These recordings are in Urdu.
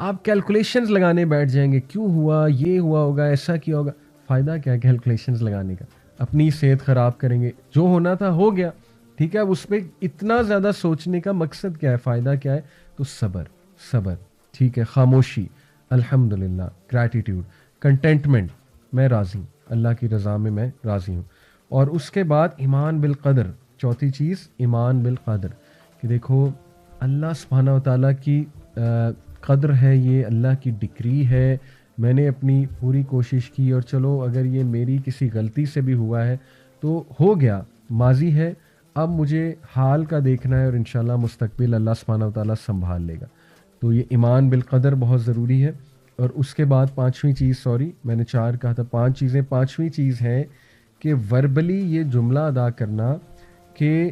آپ کیلکولیشنز لگانے بیٹھ جائیں گے، کیوں ہوا، یہ ہوا ہوگا، ایسا کیا ہوگا. فائدہ کیا ہے کیلکولیشنز لگانے کا؟ اپنی صحت خراب کریں گے. جو ہونا تھا ہو گیا، ٹھیک ہے. اب اس پہ اتنا زیادہ سوچنے کا مقصد کیا ہے، فائدہ کیا ہے؟ تو صبر، ٹھیک ہے، خاموشی، الحمد للہ، گریٹیٹیوڈ، کنٹینٹمنٹ، میں راضی ہوں، اللہ کی رضا میں راضی ہوں. اور اس کے بعد ایمان بالقدر. چوتھی چیز ایمان بالقدر، کہ دیکھو اللہ سبحانہ و تعالیٰ کی قدر ہے، یہ اللہ کی ڈکری ہے. میں نے اپنی پوری کوشش کی، اور چلو اگر یہ میری کسی غلطی سے بھی ہوا ہے تو ہو گیا، ماضی ہے. اب مجھے حال کا دیکھنا ہے، اور انشاءاللہ مستقبل اللہ سبحانہ و تعالیٰ سنبھال لے گا. تو یہ ایمان بالقدر بہت ضروری ہے. اور اس کے بعد پانچویں چیز، میں نے 4 کہا تھا، 5 چیزیں. پانچویں چیز ہے کہ وربلی یہ جملہ ادا کرنا کہ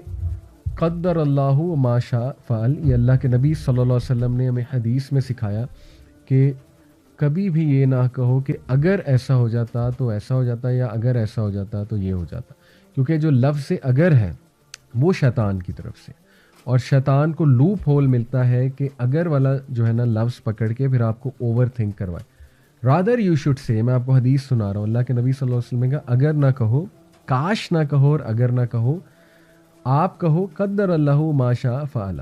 قدر اللہ ما شاء فعل. یہ اللہ کے نبی صلی اللہ علیہ وسلم نے ہمیں حدیث میں سکھایا کہ کبھی بھی یہ نہ کہو کہ اگر ایسا ہو جاتا تو ایسا ہو جاتا، یا اگر ایسا ہو جاتا تو یہ ہو جاتا. کیونکہ جو لفظ اگر ہے وہ شیطان کی طرف سے، اور شیطان کو لوپ ہول ملتا ہے کہ اگر والا جو ہے نا لفظ پکڑ کے پھر آپ کو اوور تھنک کروائے. رادر یو شوڈ سے، میں آپ کو حدیث سنا رہا ہوں، اللہ کے نبی صلی اللہ علیہ وسلم کا اگر نہ کہو، کاش نہ کہو، اور اگر نہ کہو، آپ کہو قدر اللہ ما شاء فعل.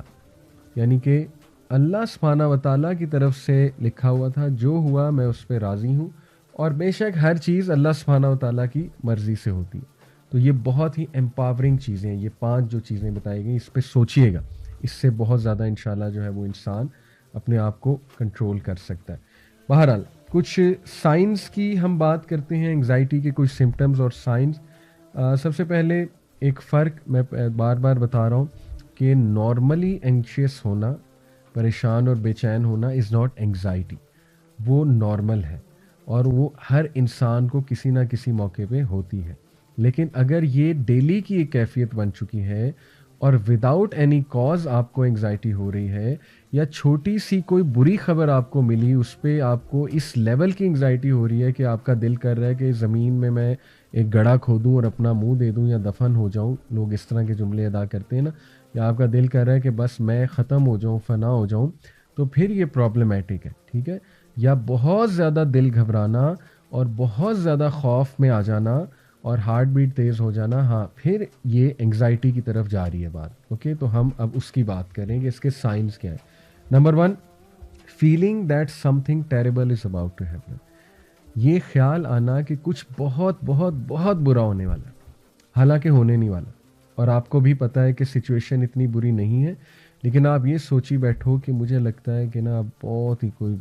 یعنی کہ اللہ سبحانہ و تعالیٰ کی طرف سے لکھا ہوا تھا، جو ہوا میں اس پہ راضی ہوں، اور بے شک ہر چیز اللہ سبحانہ و تعالیٰ کی مرضی سے ہوتی ہے. تو یہ بہت ہی امپاورنگ چیزیں ہیں، یہ 5 جو چیزیں بتائی گئیں، اس پہ سوچئے گا. اس سے بہت زیادہ انشاءاللہ جو ہے وہ انسان اپنے آپ کو کنٹرول کر سکتا ہے. بہرحال کچھ سائنس کی ہم بات کرتے ہیں، انگزائٹی کے کچھ سمٹمز اور سائنس. سب سے پہلے ایک فرق میں بار بار بتا رہا ہوں کہ نارملی اینکشیس ہونا، پریشان اور بے چین ہونا از ناٹ اینگزائٹی. وہ نارمل ہے، اور وہ ہر انسان کو کسی نہ کسی موقع پہ ہوتی ہے. لیکن اگر یہ ڈیلی کی ایک کیفیت بن چکی ہے، اور وداؤٹ اینی کاز آپ کو انگزائٹی ہو رہی ہے، یا چھوٹی سی کوئی بری خبر آپ کو ملی، اس پہ آپ کو اس لیول کی انگزائٹی ہو رہی ہے کہ آپ کا دل کر رہا ہے کہ زمین میں ایک گڑھا کھودوں اور اپنا منہ دے دوں یا دفن ہو جاؤں. لوگ اس طرح کے جملے ادا کرتے ہیں نا. یا آپ کا دل کر رہا ہے کہ بس میں ختم ہو جاؤں، فنا ہو جاؤں، تو پھر یہ پرابلمیٹک ہے، ٹھیک ہے. یا بہت زیادہ دل گھبرانا، اور بہت زیادہ خوف میں آ جانا، اور ہارٹ بیٹ تیز ہو جانا، ہاں پھر یہ انگزائٹی کی طرف جا رہی ہے بات. اوکے، تو ہم اب اس کی بات کریں کہ اس کے سائنس کیا ہے. Number 1، feeling that something terrible is about to happen. یہ خیال آنا کہ کچھ بہت بہت بہت برا ہونے والا، حالانکہ ہونے نہیں والا. اور آپ کو بھی پتہ ہے کہ سچویشن اتنی بری نہیں ہے، لیکن آپ یہ سوچی بیٹھو کہ مجھے لگتا ہے کہ نا بہت ہی کوئی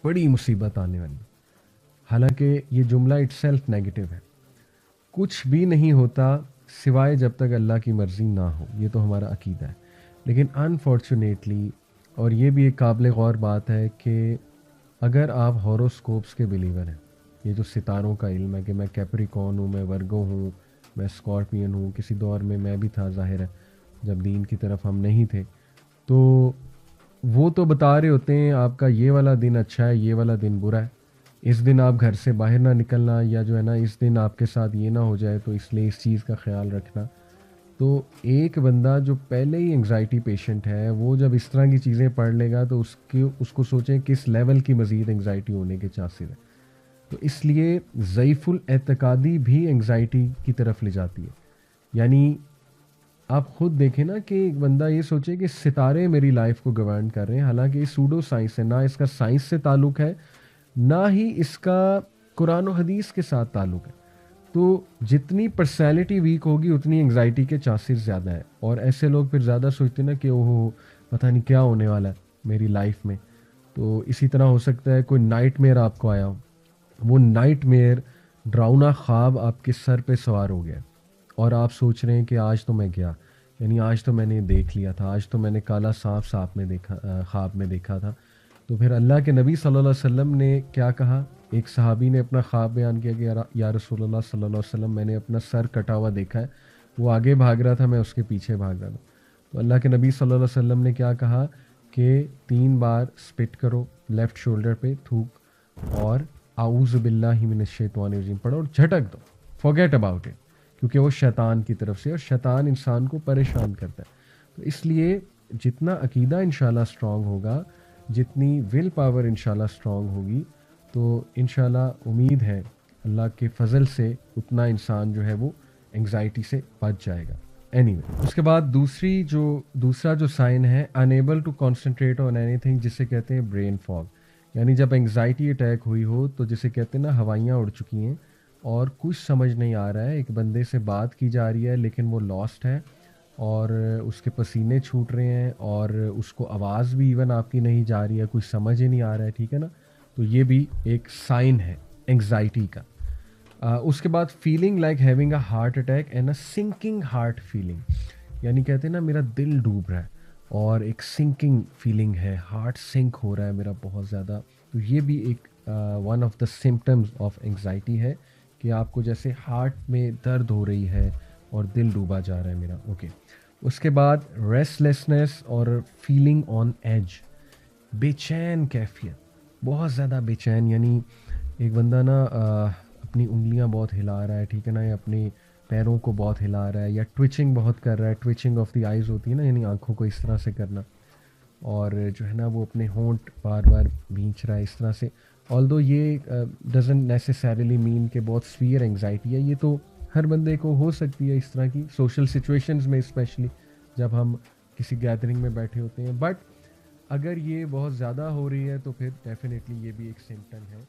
بڑی مصیبت آنے والی. حالانکہ یہ جملہ اٹ سیلف نیگیٹو ہے. کچھ بھی نہیں ہوتا سوائے جب تک اللہ کی مرضی نہ ہو، یہ تو ہمارا عقیدہ ہے. لیکن انفارچونیٹلی، اور یہ بھی ایک قابل غور بات ہے کہ اگر آپ ہاروسکوپس کے بلیور ہیں، یہ جو ستاروں کا علم ہے کہ میں کیپریکون ہوں، میں ورگو ہوں، میں اسکارپین ہوں، کسی دور میں بھی تھا، ظاہر ہے جب دین کی طرف ہم نہیں تھے، تو وہ تو بتا رہے ہوتے ہیں آپ کا یہ والا دن اچھا ہے، یہ والا دن برا ہے، اس دن آپ گھر سے باہر نہ نکلنا، یا جو ہے نا اس دن آپ کے ساتھ یہ نہ ہو جائے تو اس لیے اس چیز کا خیال رکھنا. تو ایک بندہ جو پہلے ہی انگزائٹی پیشنٹ ہے، وہ جب اس طرح کی چیزیں پڑھ لے گا تو اس کو سوچیں کس لیول کی مزید انگزائٹی ہونے کے چانسز ہیں. تو اس لیے ضعیف الاعتقادی بھی انگزائٹی کی طرف لے جاتی ہے. یعنی آپ خود دیکھیں نا کہ ایک بندہ یہ سوچے کہ ستارے میری لائف کو گورن کر رہے ہیں، حالانکہ یہ سوڈو سائنس ہے، نہ اس کا سائنس سے تعلق ہے، نہ ہی اس کا قرآن و حدیث کے ساتھ تعلق ہے. تو جتنی پرسنالٹی ویک ہوگی اتنی انگزائٹی کے چانسز زیادہ ہیں. اور ایسے لوگ پھر زیادہ سوچتے ہیں نا کہ اوہ پتہ نہیں کیا ہونے والا ہے میری لائف میں. تو اسی طرح ہو سکتا ہے کوئی نائٹ میئر آپ کو آیا ہو، وہ نائٹ میئر ڈراؤنا خواب آپ کے سر پہ سوار ہو گیا، اور آپ سوچ رہے ہیں کہ آج تو میں گیا، یعنی آج تو میں نے دیکھ لیا تھا، آج تو میں نے کالا سانپ خواب میں دیکھا تھا. تو پھر اللہ کے نبی صلی اللہ علیہ وسلم نے کیا کہا؟ ایک صحابی نے اپنا خواب بیان کیا کہ یا رسول اللہ صلی اللہ علیہ وسلم، میں نے اپنا سر کٹا ہوا دیکھا ہے، وہ آگے بھاگ رہا تھا، میں اس کے پیچھے بھاگ رہا تھا. تو اللہ کے نبی صلی اللہ علیہ وسلم نے کیا کہا کہ 3 بار سپٹ کرو لیفٹ شولڈر پہ تھوک، اور اعوذ باللہ من الشیطان الرجیم پڑھو اور جھٹک دو، فورگیٹ اباؤٹ اٹ، کیونکہ وہ شیطان کی طرف سے، اور شیطان انسان کو پریشان کرتا ہے. تو اس لیے جتنا عقیدہ انشاءاللہ اسٹرانگ ہوگا، جتنی ول پاور انشاءاللہ اسٹرانگ ہوگی تو انشاءاللہ امید ہے اللہ کے فضل سے اتنا انسان جو ہے وہ انگزائٹی سے بچ جائے گا. اینی وے اس کے بعد دوسرا جو سائن ہے unable to concentrate on anything, جسے کہتے ہیں برین فاگ. یعنی جب انگزائٹی اٹیک ہوئی ہو تو جسے کہتے ہیں نا ہوائیاں اڑ چکی ہیں اور کچھ سمجھ نہیں آ رہا ہے، ایک بندے سے بات کی جا رہی ہے لیکن وہ لاسٹ ہے اور اس کے پسینے چھوٹ رہے ہیں اور اس کو آواز بھی ایون آپ کی نہیں جا رہی ہے، کچھ سمجھ ہی نہیں آ رہا ہے، ٹھیک ہے نا. تو یہ بھی ایک سائن ہے انگزائٹی کا. اس کے بعد feeling like having a heart attack and a sinking heart feeling. یعنی کہتے ہیں نا میرا دل ڈوب رہا ہے اور ایک سنکنگ فیلنگ ہے، ہارٹ سنک ہو رہا ہے میرا بہت زیادہ. تو یہ بھی ایک one of the symptoms of anxiety ہے کہ آپ کو جیسے ہارٹ میں درد ہو رہی ہے اور دل ڈوبا جا رہا ہے میرا. اوکے. اس کے بعد ریسٹ لیسنس اور فیلنگ آن ایج، بے چین کیفیت، بہت زیادہ بے چین. یعنی ایک بندہ نا اپنی انگلیاں بہت ہلا رہا ہے، ٹھیک ہے نا، یا اپنی پیروں کو بہت ہلا رہا ہے، یا ٹویچنگ بہت کر رہا ہے. ٹویچنگ آف دی آئیز ہوتی ہے نا، یعنی آنکھوں کو اس طرح سے کرنا، اور جو ہے نا وہ اپنے ہونٹ بار بار بھینچ رہا ہے اس طرح سے. آلدو یہ ڈزنٹ نیسیسریلی مین کہ بہت سویئر انگزائٹی ہے، یہ تو ہر بندے کو ہو سکتی ہے اس طرح کی سوشل سچویشنز میں، اسپیشلی جب ہم کسی گیدرنگ میں بیٹھے ہوتے ہیں. بٹ اگر یہ بہت زیادہ ہو رہی ہے تو پھر ڈیفینیٹلی یہ بھی ایک سمٹم ہے.